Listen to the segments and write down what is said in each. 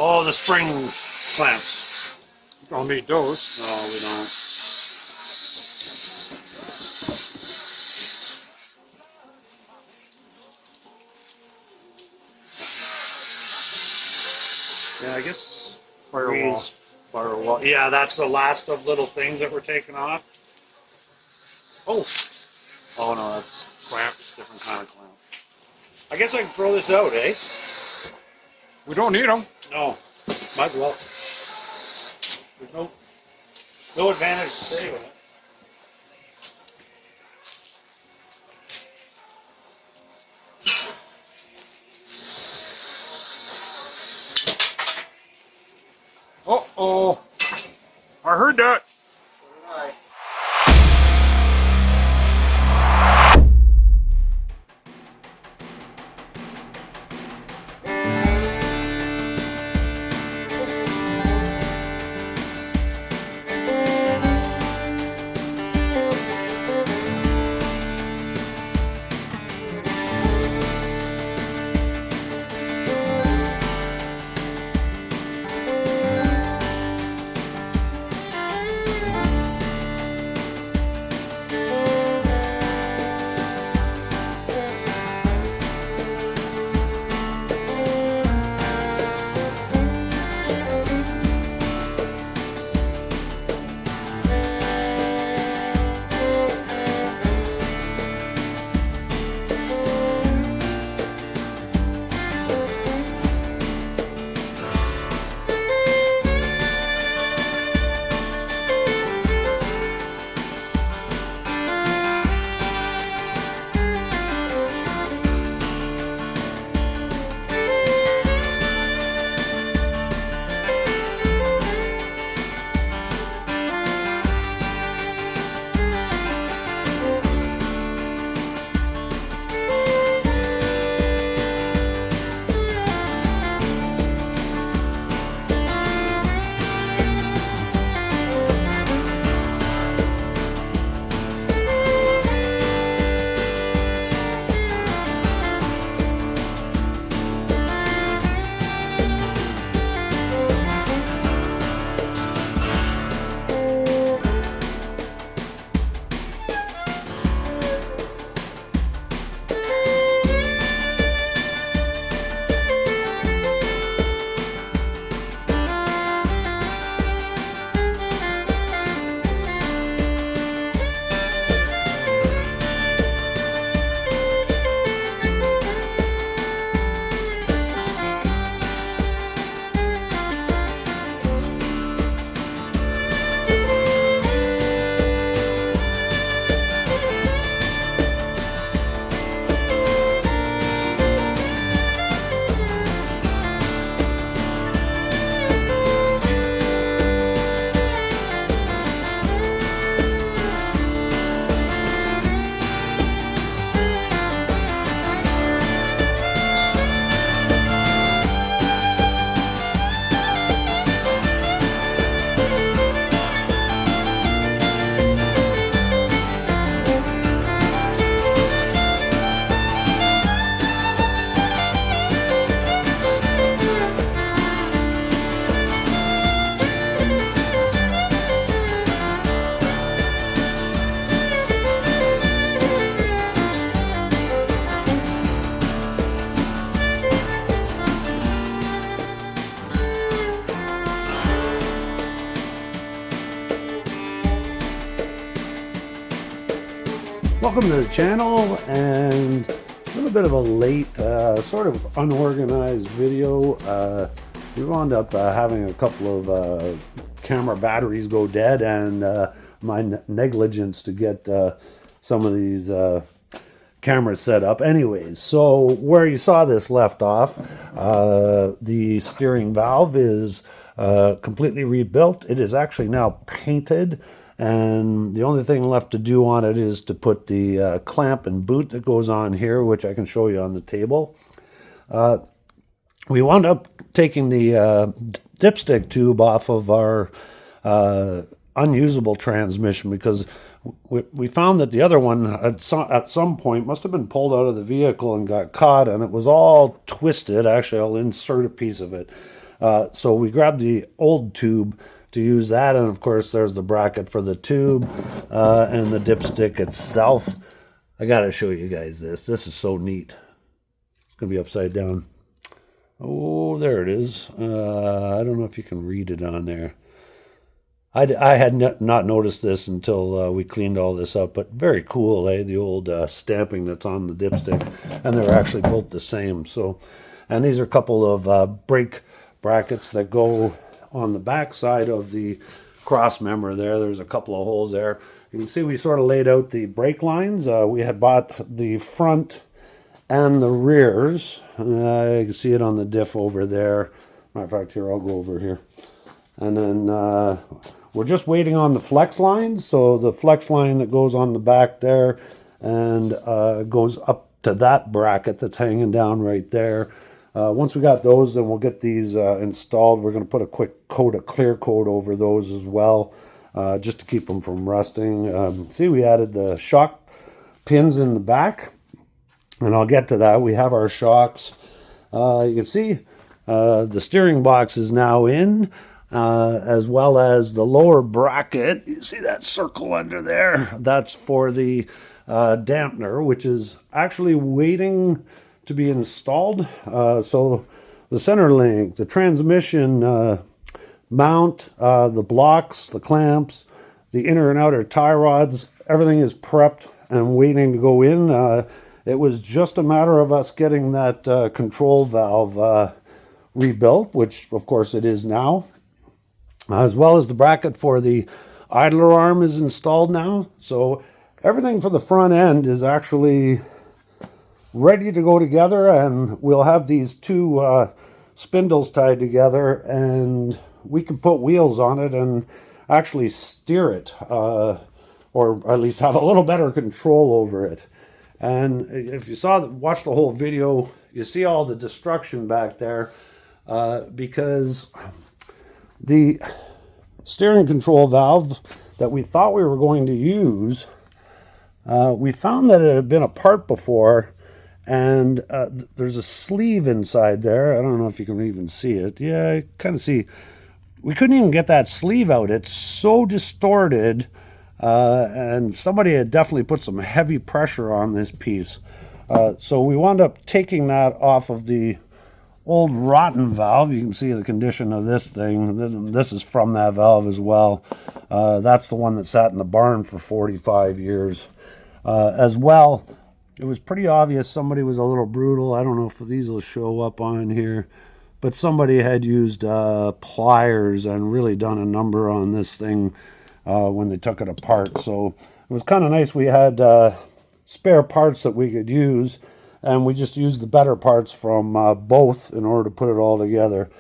Oh, the spring clamps. Don't need those. No, we don't. Yeah, I guess Firewall. firewall. Yeah, that's the last of little things that were taken off. Oh, oh no, that's Clamps. different kind of clamp. I guess I can throw this out, eh? We don't need them. No, might as well. There's no advantage to saving it. Uh-oh. I heard that. Welcome to the channel, and a little bit of a late, sort of unorganized video. We wound up having a couple of camera batteries go dead, and my negligence to get some of these cameras set up. Anyways, so where you saw this left off, the steering valve is completely rebuilt. It is actually now painted, and the only thing left to do on it is to put the clamp and boot that goes on here, which I can show you on the table. We wound up taking the dipstick tube off of our unusable transmission because we found that the other one at some point must have been pulled out of the vehicle and got caught, and it was all twisted. Actually, I'll insert a piece of it. So we grabbed the old tube to use that, and of course there's the bracket for the tube and the dipstick itself. I gotta show you guys this. This is so neat. It's gonna be upside down. Oh, there it is. I don't know if you can read it on there. I had not noticed this until we cleaned all this up, but very cool, eh? The old stamping that's on the dipstick, and they're actually both the same. So, and these are a couple of brake brackets that go on the back side of the cross member there. There's a couple of holes there. You can see we sort of laid out the brake lines. We had bought the front and the rears. You can see it on the diff over there. Matter of fact, here, I'll go over here. And then we're just waiting on the flex lines. So the flex line that goes on the back there and goes up to that bracket that's hanging down right there. Once we got those, then we'll get these installed. We're going to put a quick coat of clear coat over those as well, just to keep them from rusting. See, we added the shock pins in the back, and I'll get to that. We have our shocks. You can see the steering box is now in. As well as the lower bracket. You see that circle under there? That's for the dampener, which is actually waiting to be installed. So the center link, the transmission mount, the blocks, the clamps, the inner and outer tie rods, everything is prepped and waiting to go in. It was just a matter of us getting that control valve rebuilt, which of course it is now. As well as the bracket for the idler arm is installed now. So everything for the front end is actually ready to go together, and we'll have these two spindles tied together, and we can put wheels on it and actually steer it, or at least have a little better control over it. And if you watch the whole video, you see all the destruction back there, because the steering control valve that we thought we were going to use, we found that it had been apart before, and there's a sleeve inside there. I don't know if you can even see it. Yeah, I kind of see. We couldn't even get that sleeve out. It's so distorted, and somebody had definitely put some heavy pressure on this piece. So we wound up taking that off of the old rotten valve. You can see the condition of this thing. This is from that valve as well. That's the one that sat in the barn for 45 years. As well, it was pretty obvious somebody was a little brutal. I don't know if these will show up on here, but somebody had used pliers and really done a number on this thing when they took it apart. So it was kind of nice we had spare parts that we could use, and we just used the better parts from both in order to put it all together.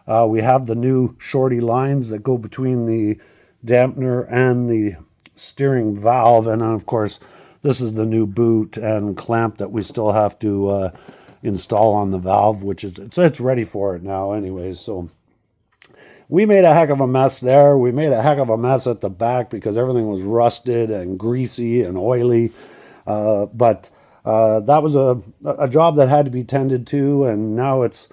We have the new shorty lines that go between the dampener and the steering valve, and of course this is the new boot and clamp that we still have to install on the valve, which is it's ready for it now anyways. So we made a heck of a mess there. We made a heck of a mess at the back because everything was rusted and greasy and oily, but that was a job that had to be tended to, and now it's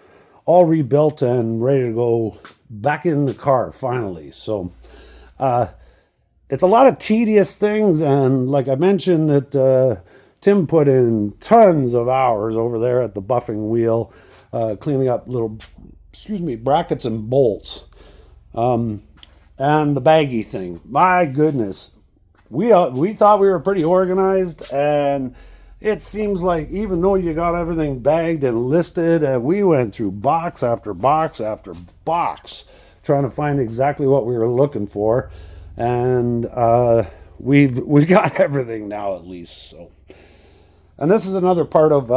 all rebuilt and ready to go back in the car finally. So it's a lot of tedious things, and like I mentioned, that Tim put in tons of hours over there at the buffing wheel, cleaning up little, brackets and bolts. And the baggie thing, my goodness, we thought we were pretty organized, and it seems like even though you got everything bagged and listed, we went through box after box after box trying to find exactly what we were looking for, and we got everything now at least. So, and this is another part of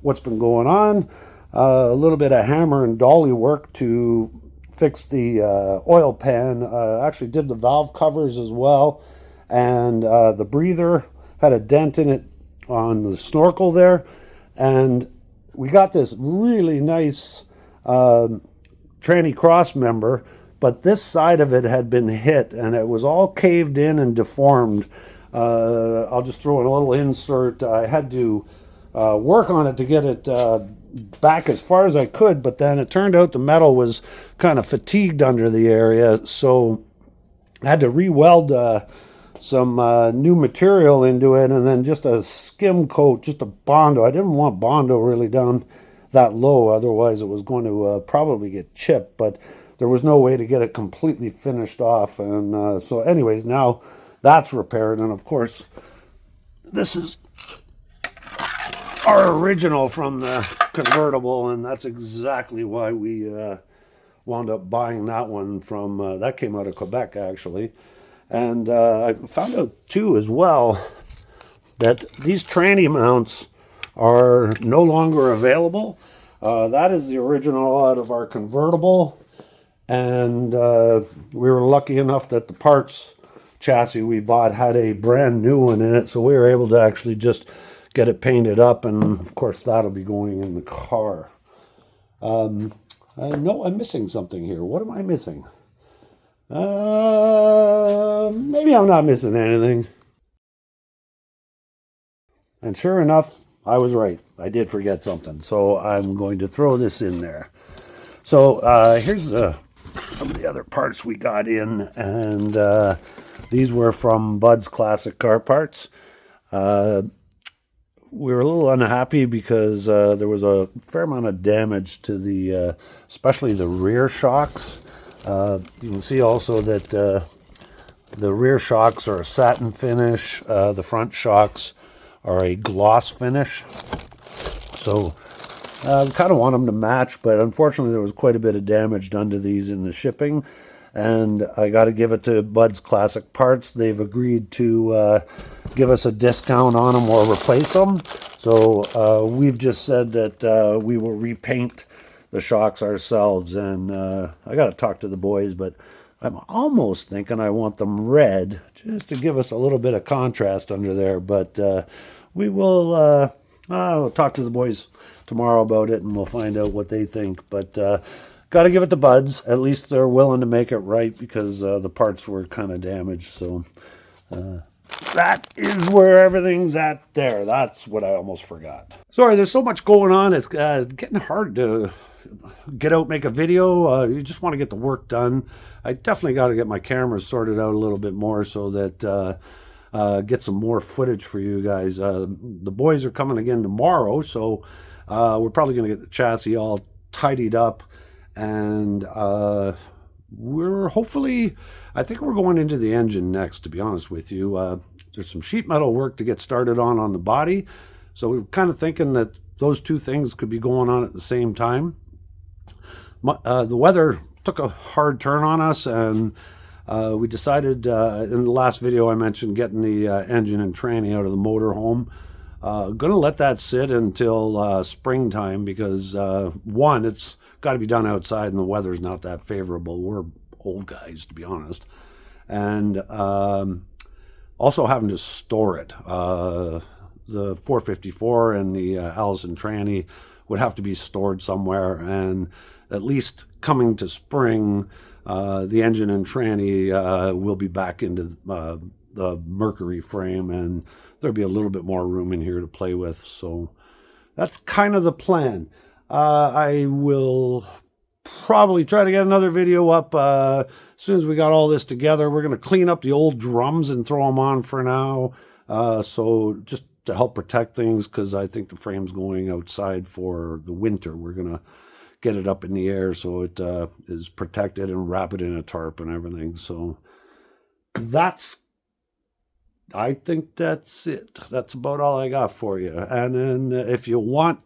what's been going on. A little bit of hammer and dolly work to fix the oil pan. Actually did the valve covers as well, and the breather had a dent in it on the snorkel there, and we got this really nice tranny cross member, but this side of it had been hit and it was all caved in and deformed. I'll just throw in a little insert. I had to work on it to get it back as far as I could, but then it turned out the metal was kind of fatigued under the area, so I had to re-weld some new material into it, and then just a skim coat, just a Bondo. I didn't want Bondo really down that low, otherwise it was going to probably get chipped, but there was no way to get it completely finished off. And so anyways, now that's repaired, and of course this is our original from the convertible, and that's exactly why we wound up buying that one from, that came out of Quebec actually. And I found out too as well that these tranny mounts are no longer available. That is the original out of our convertible, and we were lucky enough that the parts chassis we bought had a brand new one in it, so we were able to actually just get it painted up, and of course that'll be going in the car. I know I'm missing something here. What am I missing? Maybe I'm not missing anything. And sure enough, I was right. I did forget something, so I'm going to throw this in there. So here's some of the other parts we got in, and these were from Bud's Classic Car Parts. We were a little unhappy because there was a fair amount of damage to the, especially the rear shocks. You can see also that the rear shocks are a satin finish. The front shocks are a gloss finish. So we kind of want them to match, but unfortunately there was quite a bit of damage done to these in the shipping. And I got to give it to Bud's Classic Parts. They've agreed to give us a discount on them or replace them. So we've just said that we will repaint the shocks ourselves. And I got to talk to the boys, but I'm almost thinking I want them red just to give us a little bit of contrast under there. But we will we'll talk to the boys tomorrow about it, and we'll find out what they think. But got to give it to Bud's. At least they're willing to make it right, because the parts were kind of damaged. So that is where everything's at there. That's what I almost forgot. Sorry, there's so much going on. It's getting hard to get out, make a video. You just want to get the work done. I definitely got to get my cameras sorted out a little bit more so that get some more footage for you guys. The boys are coming again tomorrow, so we're probably going to get the chassis all tidied up, and we're hopefully, I think we're going into the engine next, to be honest with you. There's some sheet metal work to get started on the body, so we're kind of thinking that those two things could be going on at the same time. The weather took a hard turn on us, and we decided in the last video I mentioned getting the engine and tranny out of the motorhome. Gonna let that sit until springtime, because one, it's got to be done outside and the weather's not that favorable. We're old guys, to be honest, and also having to store it. The 454 and the Allison tranny would have to be stored somewhere, and at least coming to spring, the engine and tranny will be back into the Mercury frame, and there'll be a little bit more room in here to play with. So that's kind of the plan. I will probably try to get another video up as soon as we got all this together. We're going to clean up the old drums and throw them on for now. So just to help protect things, because I think the frame's going outside for the winter. We're going to get it up in the air so it is protected, and wrap it in a tarp and everything. So I think that's it. That's about all I got for you. And then if you want,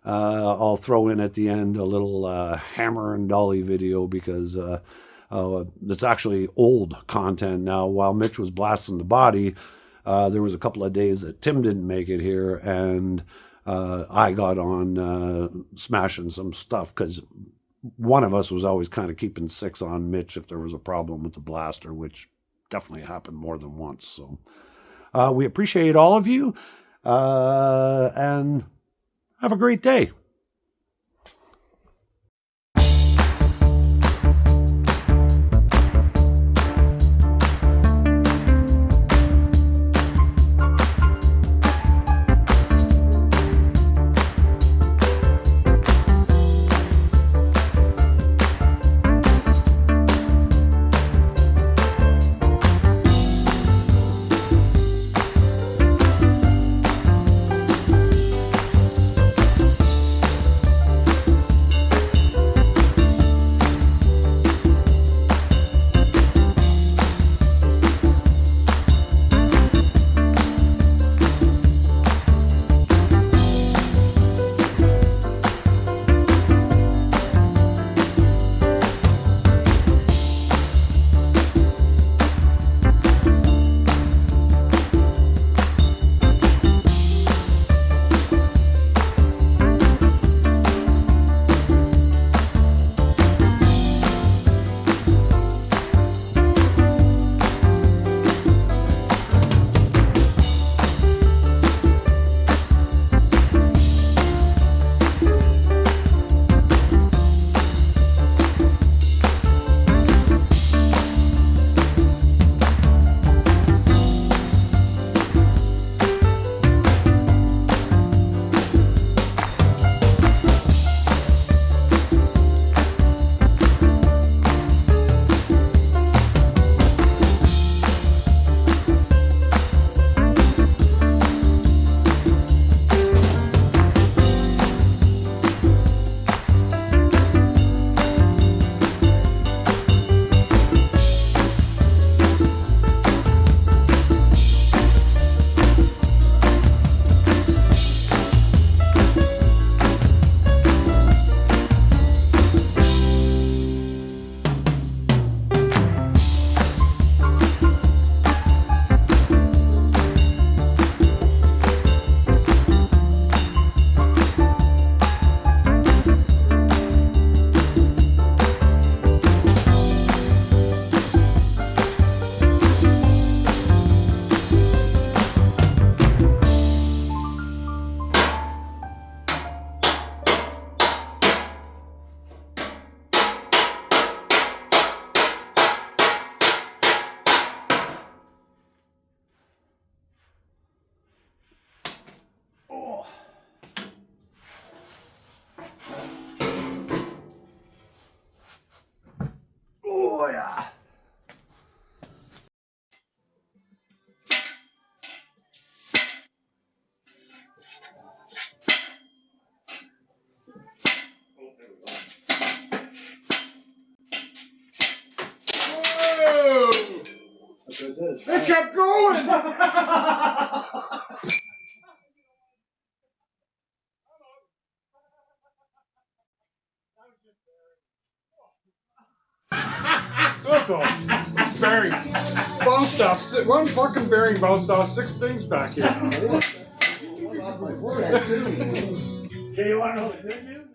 I'll throw in at the end a little hammer and dolly video, because it's actually old content now. While Mitch was blasting the body, there was a couple of days that Tim didn't make it here, and I got on smashing some stuff, because one of us was always kind of keeping six on Mitch if there was a problem with the blaster, which definitely happened more than once. So we appreciate all of you, and have a great day. Oh yeah. Whoa! It kept going! That's all. Bearing. Bounced off. One fucking bearing bounced off 6 things back here. Okay, you want to know the good news?